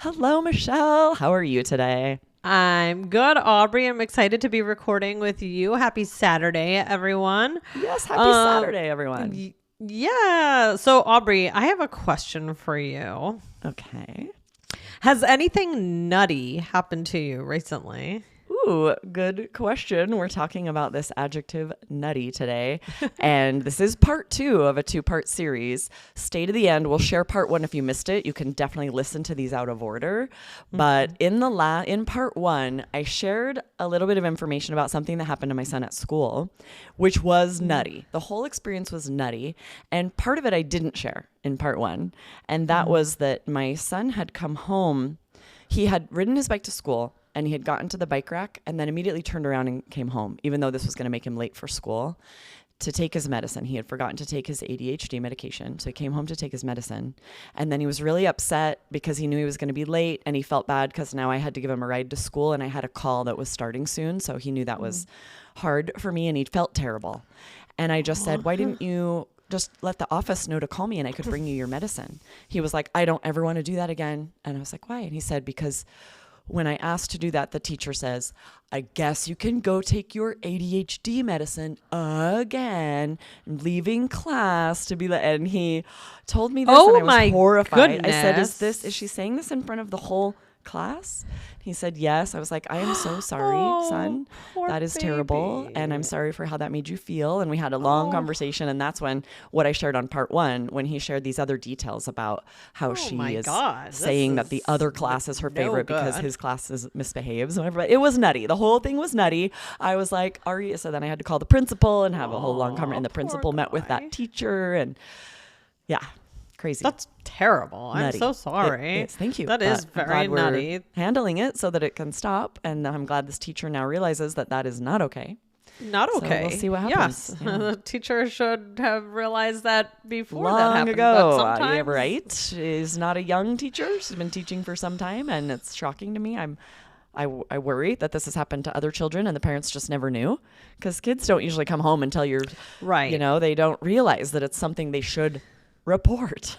Hello, Michelle. How are you today? I'm good, Aubrey. I'm excited to be recording with you. Happy Saturday, everyone. Yes, happy Saturday, everyone. Yeah. So, Aubrey, I have a question for you. Okay. Has anything nutty happened to you recently? Ooh, good question. We're talking about this adjective nutty today. And this is part 2 of a 2-part series. Stay to the end. We'll share part 1 if you missed it. You can definitely listen to these out of order. But in part 1, I shared a little bit of information about something that happened to my son at school, which was nutty. The whole experience was nutty. And part of it I didn't share in part 1. And that was that my son had come home. He had ridden his bike to school. And he had gotten to the bike rack and then immediately turned around and came home, even though this was going to make him late for school, to take his medicine. He had forgotten to take his ADHD medication. So he came home to take his medicine. And then he was really upset because he knew he was going to be late. And he felt bad because now I had to give him a ride to school. And I had a call that was starting soon. So he knew that was hard for me. And he felt terrible. And I just said, why didn't you just let the office know to call me and I could bring you your medicine? He was like, I don't ever want to do that again. And I was like, why? And he said, because when I asked to do that, the teacher says, I guess you can go take your ADHD medicine again, leaving class to be like, and he told me this and I was horrified. Goodness. I said, is she saying this in front of the whole class? He said, yes. I was like, I am so sorry, son. That is terrible. And I'm sorry for how that made you feel. And we had a long conversation. And that's when what I shared on part 1, when he shared these other details about how she is saying that the other class is her favorite because his class is misbehaves. Whatever. It was nutty. The whole thing was nutty. I was like, Ari. So then I had to call the principal and have a whole long conversation. And the principal met with that teacher. And yeah. Crazy. That's terrible. Nutty. I'm so sorry. Thank you. That is very nutty. Handling it so that it can stop. And I'm glad this teacher now realizes that that is not okay. Not okay. So we'll see what happens. Yes. Yeah. The teacher should have realized that before long that happened. ago. But sometimes... Yeah, right. She's not a young teacher. She's been teaching for some time. And it's shocking to me. I worry that this has happened to other children and the parents just never knew, because kids don't usually come home until you're right. They don't realize that it's something they should report.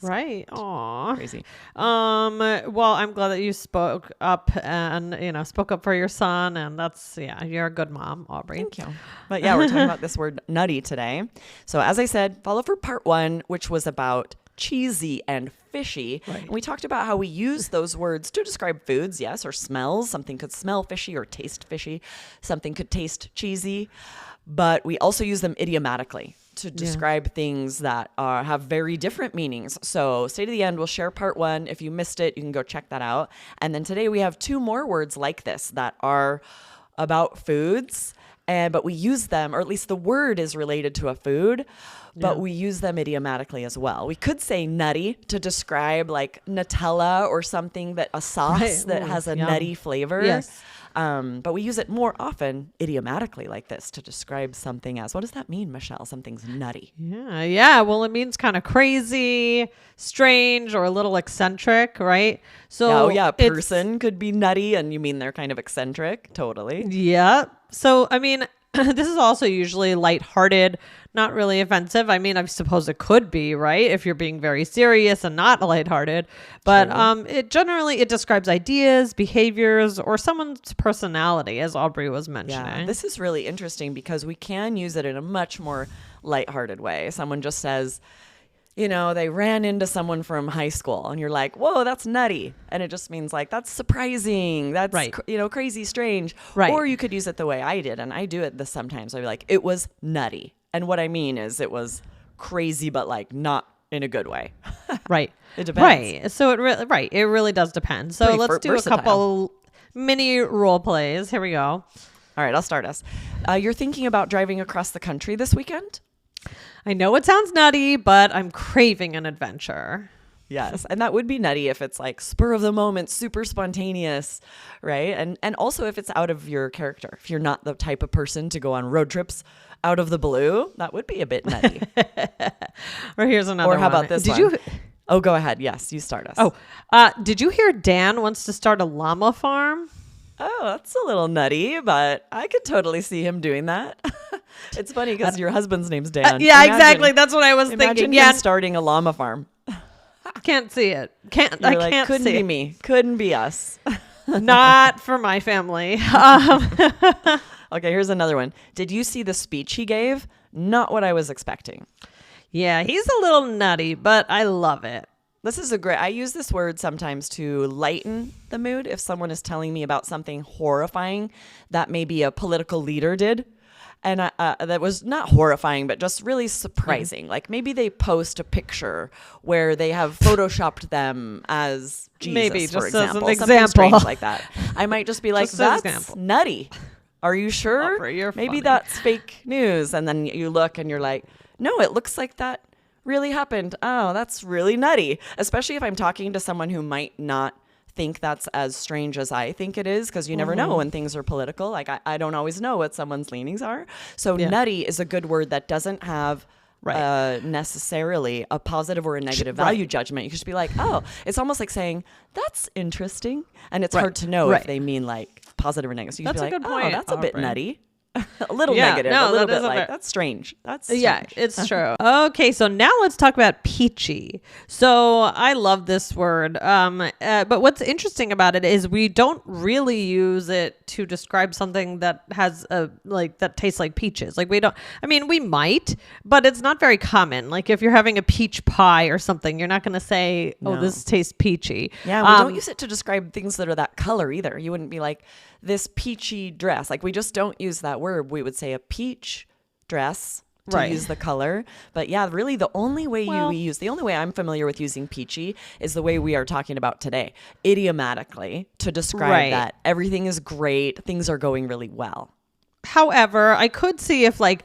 Right. Aw. Crazy. Well, I'm glad that you spoke up and, spoke up for your son. And you're a good mom, Aubrey. Thank you. But yeah, we're talking about this word nutty today. So as I said, follow for part 1, which was about cheesy and fishy. Right. And we talked about how we use those words to describe foods, yes, or smells. Something could smell fishy or taste fishy. Something could taste cheesy. But we also use them idiomatically to describe things that have very different meanings. So stay to the end. We'll share part 1. If you missed it, you can go check that out. And then today we have 2 more words like this that are about foods, but we use them, or at least the word is related to a food, but we use them idiomatically as well. We could say nutty to describe like Nutella or something, that a sauce that has a nutty flavor. Yes. But we use it more often idiomatically like this to describe something as, what does that mean, Michelle? Something's nutty. Yeah. Well, it means kind of crazy, strange, or a little eccentric, right? So a person could be nutty and you mean they're kind of eccentric. Totally. Yeah. So, I mean, this is also usually lighthearted, not really offensive. I mean, I suppose it could be, right, if you're being very serious and not lighthearted. But it describes ideas, behaviors, or someone's personality, as Aubrey was mentioning. Yeah, this is really interesting because we can use it in a much more lighthearted way. Someone just says, they ran into someone from high school and you're like, whoa, that's nutty. And it just means like, that's surprising. That's, crazy, strange. Right. Or you could use it the way I did. And I do it sometimes. I'd be like, it was nutty. And what I mean is it was crazy, but like not in a good way. Right. It depends. Right. So it really does depend. So let's do versatile. A couple mini role plays. Here we go. All right. I'll start us. You're thinking about driving across the country this weekend? I know it sounds nutty, but I'm craving an adventure. Yes. And that would be nutty if it's like spur of the moment, super spontaneous, right? And also if it's out of your character. If you're not the type of person to go on road trips out of the blue, that would be a bit nutty. Or here's another one. Or how about this one? Oh, go ahead. Yes, you start us. Did you hear Dan wants to start a llama farm? Oh, that's a little nutty, but I could totally see him doing that. It's funny because your husband's name's Dan. Exactly. That's what I was thinking. Imagine him starting a llama farm. Can't see it. You're I like, can't couldn't see be it. me. Couldn't be us. Not for my family. Okay, here's another one. Did you see the speech he gave? Not what I was expecting. Yeah, he's a little nutty, but I love it. This is I use this word sometimes to lighten the mood if someone is telling me about something horrifying that maybe a political leader did. And that was not horrifying, but just really surprising. Like maybe they post a picture where they have photoshopped them as Jesus, Maybe, for just as an example. Something example. strange like that. I might just be like, Just as that's example. nutty. Are you sure? Aubrey, you're Maybe funny. that's fake news. And then you look and you're like, no, it looks like that really happened. Oh, that's really nutty. Especially if I'm talking to someone who might not think that's as strange as I think it is, because you never know when things are political. Like I don't always know what someone's leanings are. So nutty is a good word that doesn't have necessarily a positive or a negative value judgment. You can just be like, oh, it's almost like saying that's interesting. And it's hard to know if they mean like positive or negative. So you can That's be a like, good point, oh, that's a bit Aubrey. nutty. A little Yeah, negative, no, a little that bit is a like, bit- that's strange. That's strange. Yeah, it's true. Okay, so now let's talk about peachy. So I love this word. But what's interesting about it is we don't really use it to describe something that has that tastes like peaches. Like we don't. I mean, we might, but it's not very common. Like if you're having a peach pie or something, you're not going to say, "Oh, No. this tastes peachy." Yeah, we don't use it to describe things that are that color either. You wouldn't be like, this peachy dress. Like we just don't use that word. We would say a peach dress to use the color. But yeah, really the only way the only way I'm familiar with using peachy is the way we are talking about today, idiomatically, to describe that everything is great, things are going really well. However, I could see if I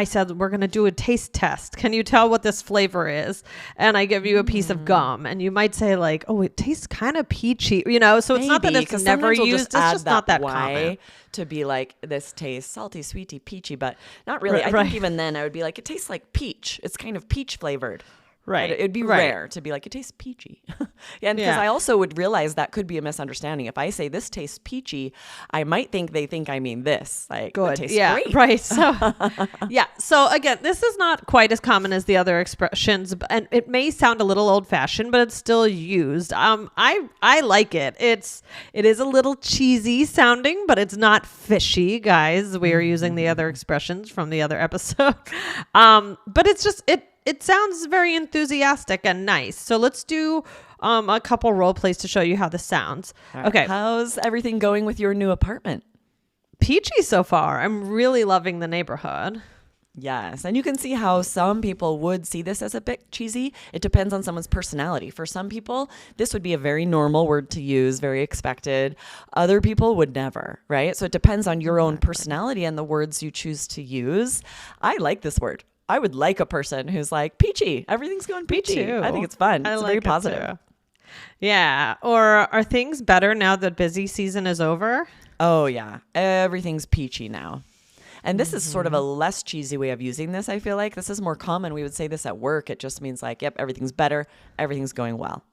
said, we're going to do a taste test. Can you tell what this flavor is? And I give you a piece of gum and you might say like, oh, it tastes kind of peachy, so it's not that it's never used. It's just not that common. To be like, this tastes salty, sweety, peachy, but not really. I think even then I would be like, it tastes like peach. It's kind of peach flavored. Right. It'd be rare to be like, it tastes peachy. And because I also would realize that could be a misunderstanding. If I say this tastes peachy, I might think they think I mean this. Like, good. It tastes great. Right. So, So again, this is not quite as common as the other expressions, and it may sound a little old fashioned, but it's still used. I like it. It is a little cheesy sounding, but it's not fishy, guys. We are using the other expressions from the other episode. But it's just, it sounds very enthusiastic and nice. So let's do a couple role plays to show you how this sounds. Okay. How's everything going with your new apartment? Peachy so far. I'm really loving the neighborhood. Yes. And you can see how some people would see this as a bit cheesy. It depends on someone's personality. For some people, this would be a very normal word to use, very expected. Other people would never, right? So it depends on your own personality and the words you choose to use. I like this word. I would like a person who's like, peachy. Everything's going peachy. I think it's fun. It's very positive. Yeah. Or are things better now that busy season is over? Oh, yeah. Everything's peachy now. And this is sort of a less cheesy way of using this, I feel like. This is more common. We would say this at work. It just means like, yep, everything's better. Everything's going well.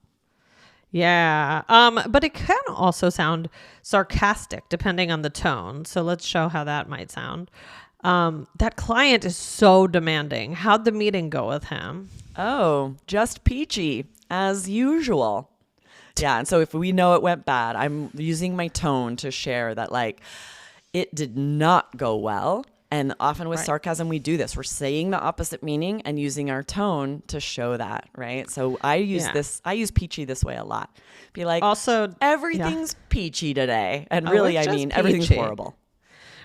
Yeah. But it can also sound sarcastic depending on the tone. So let's show how that might sound. That client is so demanding. How'd the meeting go with him? Oh, just peachy, as usual. Yeah, and so if we know it went bad, I'm using my tone to share that, like, it did not go well. And often with sarcasm, we do this. We're saying the opposite meaning and using our tone to show that, right? So I use I use peachy this way a lot. Be like, also, everything's peachy today. And really, I mean, everything's horrible.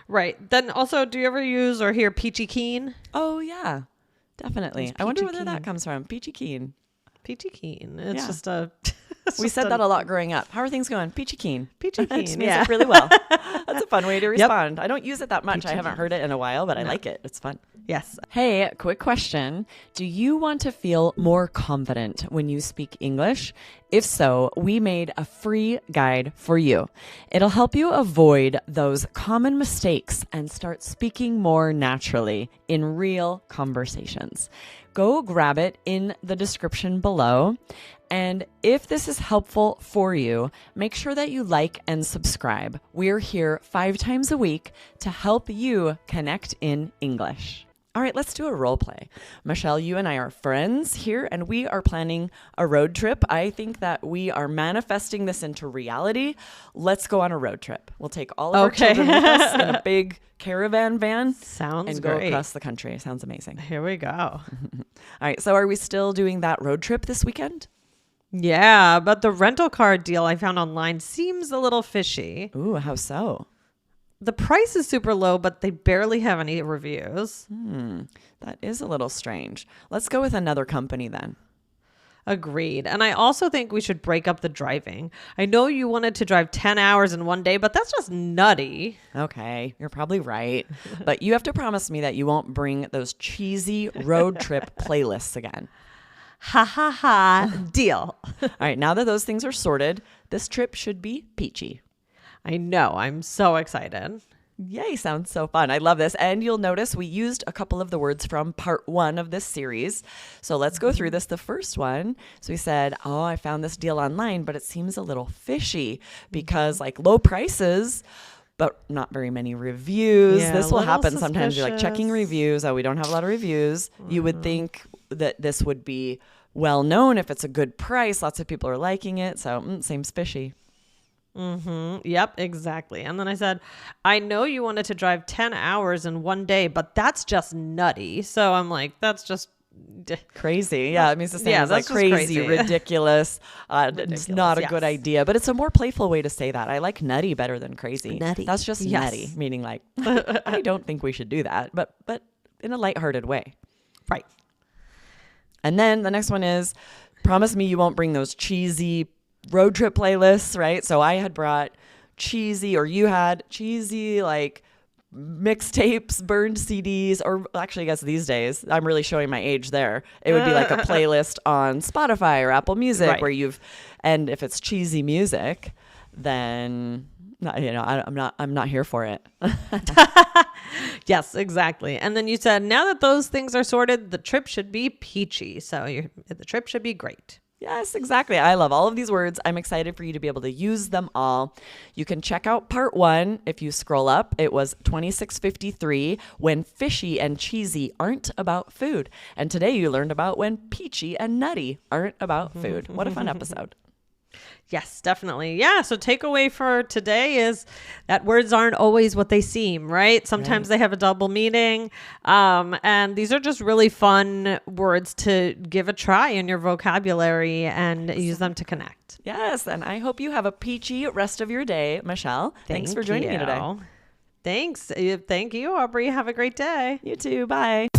Right. Then also, do you ever use or hear peachy keen? Oh, yeah, definitely. I wonder where that comes from. Peachy keen. Peachy keen. It's just a... We said that a lot growing up. How are things going? Peachy keen. Peachy keen. It means it really well. That's a fun way to respond. I don't use it that much. I haven't heard it in a while, but I like it. It's fun. Yes. Hey, quick question. Do you want to feel more confident when you speak English? If so, we made a free guide for you. It'll help you avoid those common mistakes and start speaking more naturally in real conversations. Go grab it in the description below. And if this is helpful for you, make sure that you like and subscribe. We're here 5 times a week to help you connect in English. All right, let's do a role play. Michelle, you and I are friends here, and we are planning a road trip. I think that we are manifesting this into reality. Let's go on a road trip. We'll take all of our children with us in a big caravan van. Sounds and great. Go across the country. Sounds amazing. Here we go. All right, so are we still doing that road trip this weekend? Yeah, but the rental car deal I found online seems a little fishy. Ooh, how so? The price is super low, but they barely have any reviews. That is a little strange. Let's go with another company then. Agreed. And I also think we should break up the driving. I know you wanted to drive 10 hours in one day, but that's just nutty. Okay, you're probably right. But you have to promise me that you won't bring those cheesy road trip playlists again. Ha ha ha. Deal. All right, now that those things are sorted, this trip should be peachy. I know. I'm so excited. Yay, sounds so fun. I love this. And you'll notice we used a couple of the words from part 1 of this series. So let's go through this. The first one. So we said, oh, I found this deal online, but it seems a little fishy because like low prices, but not very many reviews. Yeah, this will a little happen sometimes. You're like checking suspicious. reviews. Oh, we don't have a lot of reviews. You would think that this would be well known if it's a good price. Lots of people are liking it. So seems fishy. Yep, exactly. And then I said, I know you wanted to drive 10 hours in one day, but that's just nutty. So I'm like, that's just crazy. Yeah, it means the same Yeah, as like that's just crazy, crazy. ridiculous. It's not a good yes. idea, but it's a more playful way to say that. I like nutty better than crazy. Nutty. That's just Yes. nutty, meaning like I don't think we should do that, but in a lighthearted way. right. And then the next one is promise me you won't bring those cheesy road trip playlists, right? So I had brought cheesy, or you had cheesy, like mixtapes, burned CDs, or actually I guess these days, I'm really showing my age there. It would be like a playlist on Spotify or Apple Music Right. where and if it's cheesy music, then I'm not here for it. Yes, exactly. And then you said, now that those things are sorted, the trip should be peachy. So the trip should be great. Yes, exactly. I love all of these words. I'm excited for you to be able to use them all. You can check out part 1 if you scroll up. It was 2653, when fishy and cheesy aren't about food. And today you learned about when peachy and nutty aren't about food. What a fun episode. Yes, definitely. Yeah. So takeaway for today is that words aren't always what they seem, right? Sometimes they have a double meaning. And these are just really fun words to give a try in your vocabulary and use them to connect. Yes, and I hope you have a peachy rest of your day. Michelle, thanks for joining me today. Thanks. Thank you, Aubrey. Have a great day. You too. Bye.